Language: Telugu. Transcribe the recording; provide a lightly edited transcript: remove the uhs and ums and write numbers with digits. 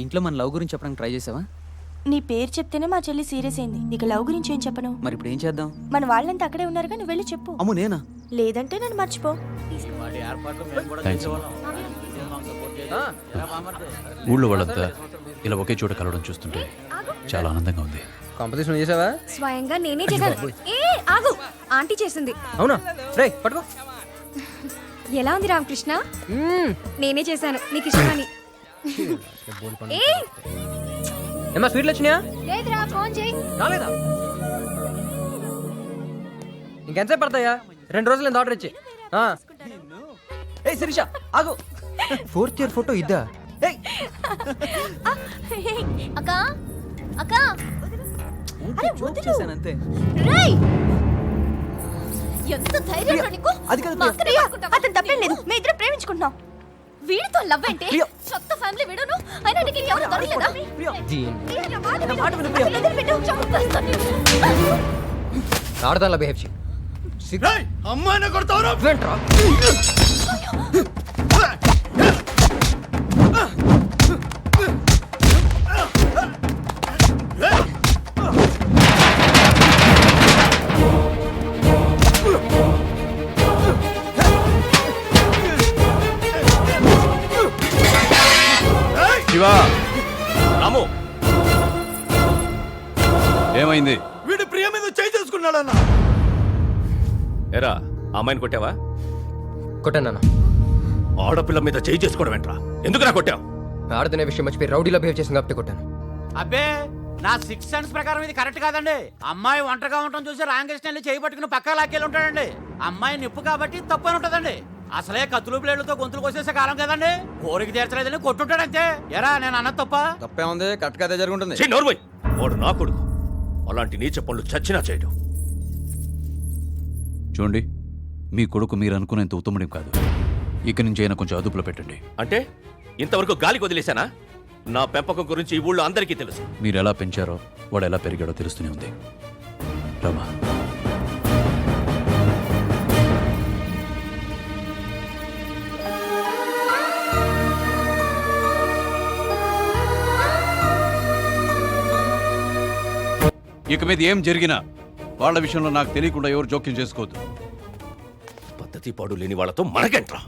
ఇంట్లో మన లవ్ గురించి చెప్పడానికి ట్రై చేసావా? నీ పేరు చెప్తేనే మా చెల్లి సీరియస్ అయింది. ఇక లవ్ గురించి ఏం చెప్పను. మరి ఇప్పుడు ఏం చేద్దాం? మన వాళ్ళంతా అక్కడే ఉన్నారుగా, నువ్వు వెళ్ళి చెప్పు. అమ్ము నేనా? లేదంటే నన్ను మర్చిపో. ఊళ్ళో వాళ్ళంతా ఇలా ఒకే చోట కలవడం చూస్తుంటే చాలా ఆనందంగా ఉంది. కాంపిటీషన్ చేసావా? స్వయంగా నేనే చేశాను. ఏ ఆగు, ఆంటీ చేసింది. అవునా? రే పట్టుకో. ఎలా ఉంది రామకృష్ణ? నేనే చేశాను, నీకు ఇష్టమని. ఏ ఏమా స్వీట్లు వచ్చినాయా? లేదురా, ఫోన్ చేయి. రాలేదా? ఇంకెంతసేపు పడతాయా? 2 రోజులు ఎంత ఆర్డర్ ఇచ్చి. ఏ శిరీష ఆగు. 4th year photo ఇద్దా? అక్క అక్క, చేశానంతే. రేయ్ ఎంత ధైర్యం నీకు? అది కాదు మా అక్కని ప్రియా, పట్టుకుంటావా? అతను తప్పేం లేదు. మేము ఇద్దరం ప్రేమించుకుంటున్నాం. వీడితో లవ్ అంటే ప్రియా. చెత్త ఫ్యామిలీ వీడును. అయినా నీకు ఎవరు దొరకలేదా? ఆడదానిలా బిహేవ్ చేయి. అమ్మాయిని కొడతావు? ఏంట్రా? శివా, రాము, ఏమైంది? వీడి ప్రియ మీద చేయి చేసుకున్నాడన్న. ఎరా, అమ్మాయిని కొట్టావా? కొట్టాను. ఆడపిల్ల మీద చేయి చేసుకోవడం ఏంట్రా? ఎందుకు కొట్టావు? ఆడుతున్న విషయం మర్చిపోయి రౌడీలో బిహేవ్ చేసింది కాబట్టి కొట్టాను. అబ్బే, నా 6 సెన్స్ ప్రకారం ఇది కరెక్ట్ కాదండి. అమ్మాయి ఒంటరిగా ఉండటం చూసి రామకృష్ణ చేయి పట్టుకుని పక్క లాక్కెళ్ళి ఉంటాడండి. అమ్మాయి నిప్పు కాబట్టి తప్పని ఉంటదండి. అసలే కత్తులు ప్లేట్లతో గొంతులు కోసేసే కాలం కదండి. కోరిక తీర్చలేదని కొట్టుంటాడంతే. ఎరా, నేను అన్న తప్ప? తప్పే ఉంది, కరెక్ట్ గా జరుగుతుంది. నోర్మోయ్, వాడు నా కొడుకు. అలాంటి నీచ పనులు చచ్చినా చేయడం. చూడండి, మీ కొడుకు మీరు అనుకునేంత ఉత్తముడేం కాదు. ఇక నుంచి అయినా కొంచెం అదుపులో పెట్టండి. అంటే ఇంతవరకు గాలికి వదిలేశానా? నా పెంపకం గురించి ఈ ఊళ్ళో అందరికీ తెలుసు. మీరు ఎలా పెంచారో వాడు ఎలా పెరిగాడో తెలుస్తూనే ఉంది. రమా, ఇక మీద ఏం జరిగినా వాళ్ళ విషయంలో నాకు తెలియకుండా ఎవరు జోక్యం చేసుకోవద్దు. పద్ధతి పాడు లేని వాళ్ళతో మనకెంట్రా?